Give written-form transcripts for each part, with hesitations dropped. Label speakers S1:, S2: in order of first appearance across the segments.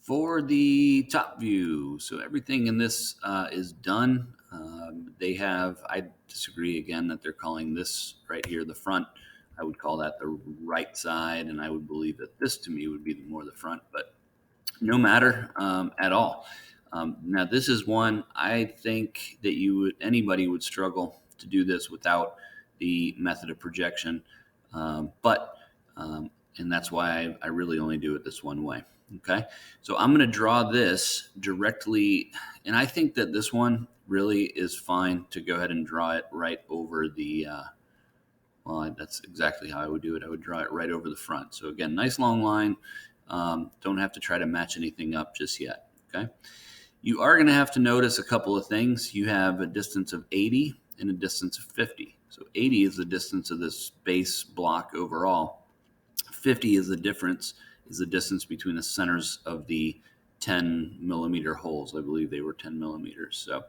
S1: For the top view, so everything in this is done. I disagree again that they're calling this right here the front. I would call that the right side, and I would believe that this to me would be more the front, but no matter at all. Now, this is one I think that anybody would struggle to do this without the method of projection, but and that's why I really only do it this one way. Okay, so I'm going to draw this directly, and I think that this one really is fine to go ahead and draw it right over the. Well, that's exactly how I would do it. I would draw it right over the front. So again, nice long line. Don't have to try to match anything up just yet. Okay. You are going to have to notice a couple of things. You have a distance of 80 and a distance of 50. So 80 is the distance of this base block overall. 50 is the distance between the centers of the 10 millimeter holes. I believe they were 10 millimeters. So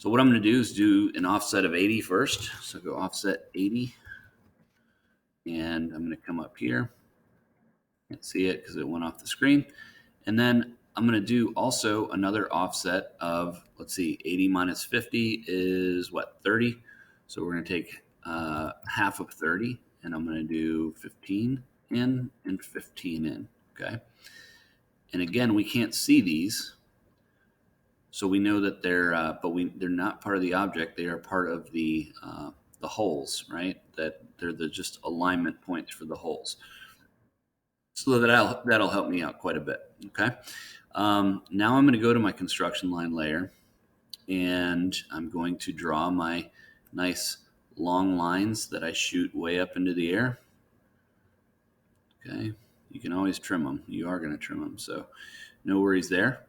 S1: what I'm going to do is do an offset of 80 first. So go offset 80. And I'm going to come up here. Can't see it because it went off the screen. And then I'm going to do also another offset of, let's see, 80 minus 50 is what, 30? So we're going to take half of 30, and I'm going to do 15 in and 15 in, okay? And again, we can't see these, so we know that they're not part of the object. They are part of the holes, right? That they're just alignment points for the holes. So that'll help me out quite a bit, okay? Now I'm going to go to my construction line layer, and I'm going to draw my nice long lines that I shoot way up into the air. Okay, you can always trim them. You are going to trim them, so no worries there.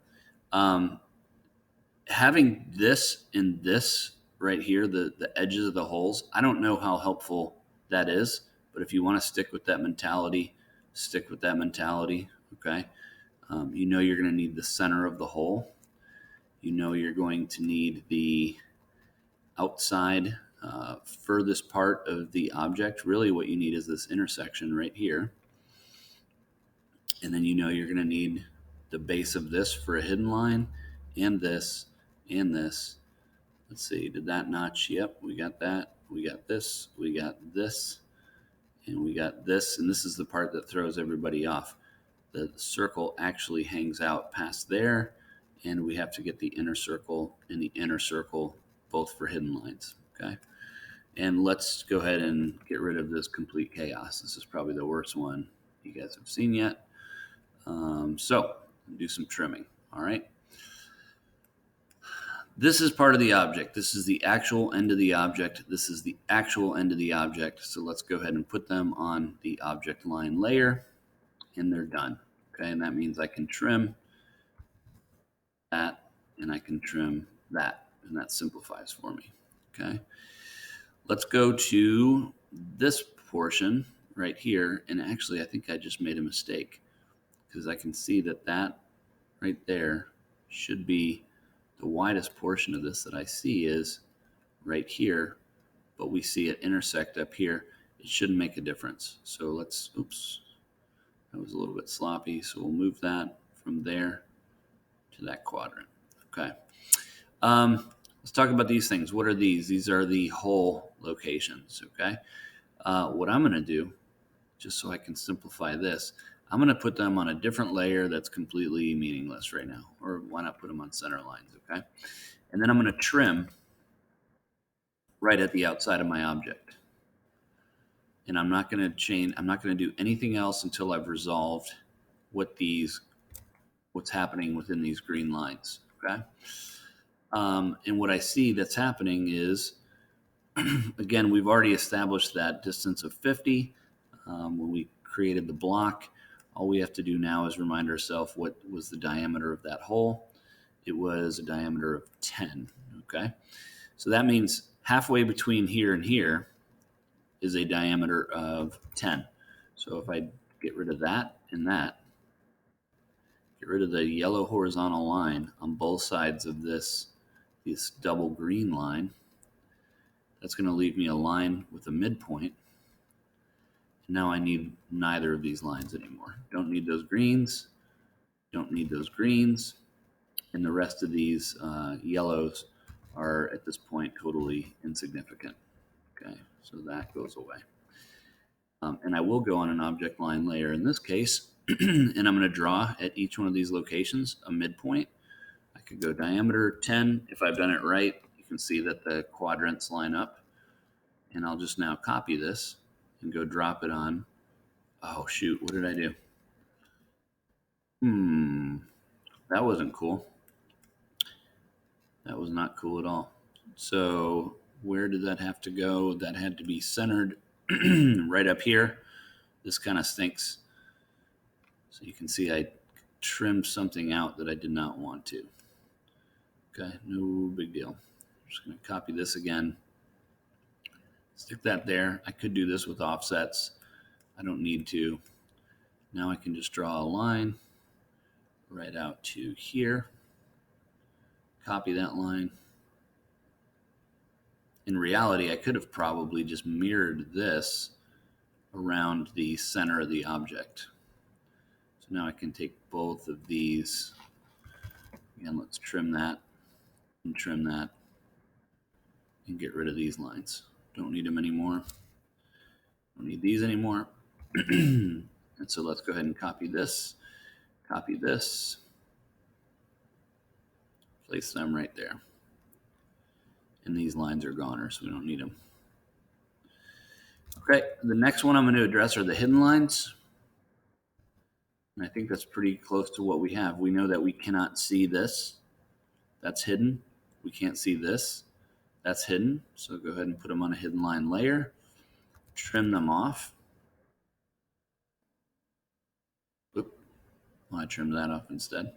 S1: Having this and this right here, the edges of the holes, I don't know how helpful that is, but if you want to stick with that mentality, stick with that mentality, okay? You know you're going to need the center of the hole. You know you're going to need the outside furthest part of the object. Really what you need is this intersection right here. And then you know you're going to need the base of this for a hidden line, and this, and this. Let's see, did that notch? Yep, we got that. We got this, we got this, and we got this. And this is the part that throws everybody off. The circle actually hangs out past there, and we have to get the inner circle and the inner circle both for hidden lines, okay? And let's go ahead and get rid of this complete chaos. This is probably the worst one you guys have seen yet. So do some trimming, all right? This is part of the object. This is the actual end of the object. This is the actual end of the object. So let's go ahead and put them on the object line layer, and they're done. Okay, and that means I can trim that, and I can trim that, and that simplifies for me. Okay, let's go to this portion right here, and actually I think I just made a mistake, because I can see that right there should be the widest portion of this that I see is right here, but we see it intersect up here. It shouldn't make a difference. So oops, that was a little bit sloppy. So we'll move that from there to that quadrant. Okay. Let's talk about these things. What are these? These are the hole locations. Okay. What I'm going to do, just so I can simplify this, I'm going to put them on a different layer that's completely meaningless right now. Or why not put them on center lines, okay? And then I'm going to trim right at the outside of my object. And I'm not going to do anything else until I've resolved what's happening within these green lines, okay? And what I see that's happening is, again, we've already established that distance of 50 when we created the block. All we have to do now is remind ourselves what was the diameter of that hole. It was a diameter of 10, okay? So that means halfway between here and here is a diameter of 10. So if I get rid of that and that, get rid of the yellow horizontal line on both sides of this double green line, that's going to leave me a line with a midpoint. Now I need neither of these lines anymore. Don't need those greens. Don't need those greens. And the rest of these yellows are at this point totally insignificant. Okay, so that goes away. And I will go on an object line layer in this case, and I'm going to draw at each one of these locations a midpoint. I could go diameter 10. If I've done it right, you can see that the quadrants line up. And I'll just now copy this and go drop it on. Oh, shoot, what did I do? That wasn't cool. That was not cool at all. So where did that have to go? That had to be centered right up here. This kind of stinks. So you can see I trimmed something out that I did not want to. Okay, no big deal. I'm just going to copy this again. Stick that there. I could do this with offsets. I don't need to. Now I can just draw a line right out to here. Copy that line. In reality, I could have probably just mirrored this around the center of the object. So now I can take both of these. Again, let's trim that and trim that and get rid of these lines. Don't need them anymore. Don't need these anymore. And so let's go ahead and copy this, place them right there. And these lines are goner, so we don't need them. Okay, the next one I'm going to address are the hidden lines. And I think that's pretty close to what we have. We know that we cannot see this. That's hidden. We can't see this. That's hidden. So go ahead and put them on a hidden line layer. Trim them off. Oop. Well, I trimmed that off instead.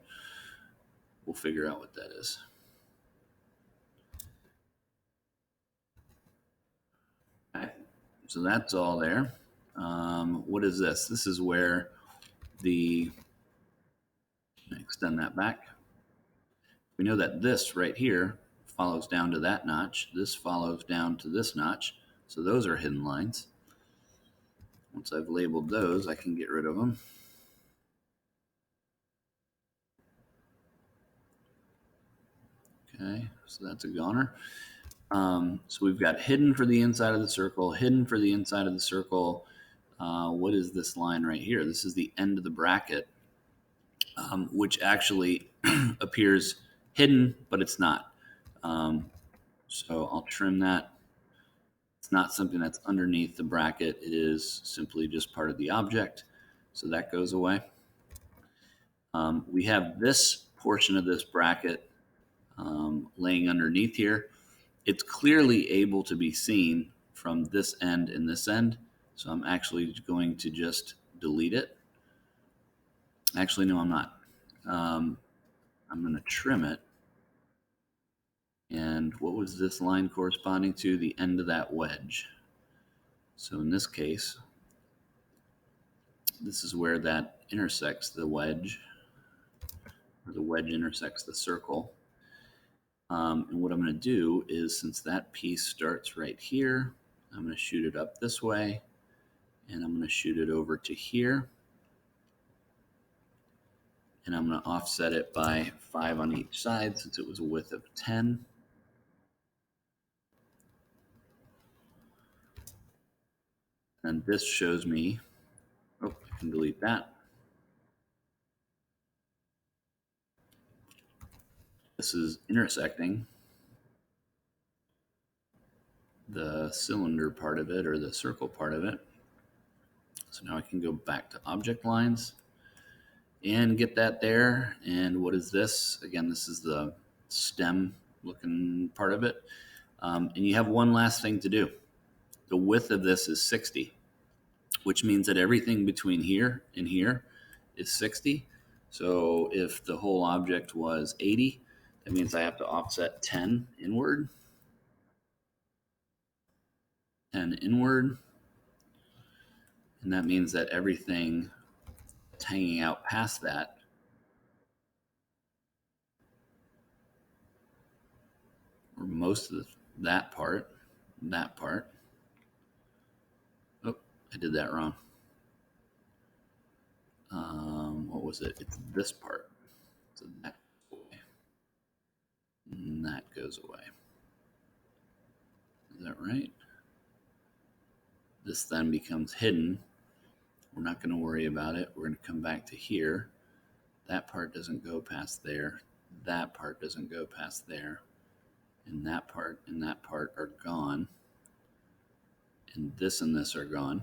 S1: We'll figure out what that is. Okay. So that's all there. What is this? This is where extend that back. We know that this right here follows down to that notch. This follows down to this notch. So those are hidden lines. Once I've labeled those, I can get rid of them. Okay, so that's a goner. So we've got hidden for the inside of the circle, hidden for the inside of the circle. What is this line right here? This is the end of the bracket, which actually appears hidden, but it's not. So I'll trim that. It's not something that's underneath the bracket. It is simply just part of the object. So that goes away. We have this portion of this bracket laying underneath here. It's clearly able to be seen from this end and this end. So I'm actually going to just delete it. Actually, no, I'm not. I'm going to trim it. And what was this line corresponding to? The end of that wedge. So in this case, this is where that intersects the wedge, or the wedge intersects the circle. And what I'm going to do is, since that piece starts right here, I'm going to shoot it up this way, and I'm going to shoot it over to here. And I'm going to offset it by 5 on each side since it was a width of 10. And this shows me, I can delete that. This is intersecting the cylinder part of it, or the circle part of it. So now I can go back to object lines and get that there. And what is this? Again, this is the stem looking part of it. And you have one last thing to do. The width of this is 60, which means that everything between here and here is 60. So if the whole object was 80, that means I have to offset 10 inward. 10 inward. And that means that everything that's hanging out past that or most of that part. Oh, I did that wrong. What what was it? It's this part. So that goes away. And that goes away. Is that right? This then becomes hidden. We're not going to worry about it. We're going to come back to here. That part doesn't go past there. That part doesn't go past there. And that part are gone. And this are gone.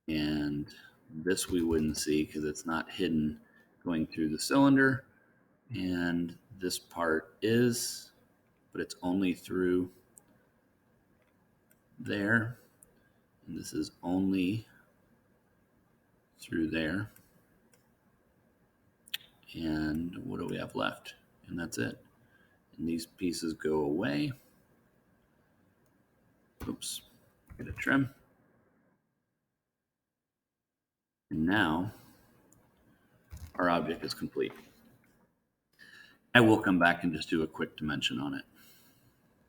S1: And this we wouldn't see because it's not hidden going through the cylinder. And this part is, but it's only through there. And this is only through there. And what do we have left? And that's it. And these pieces go away. Oops, get a trim. And now our object is complete. I will come back and just do a quick dimension on it.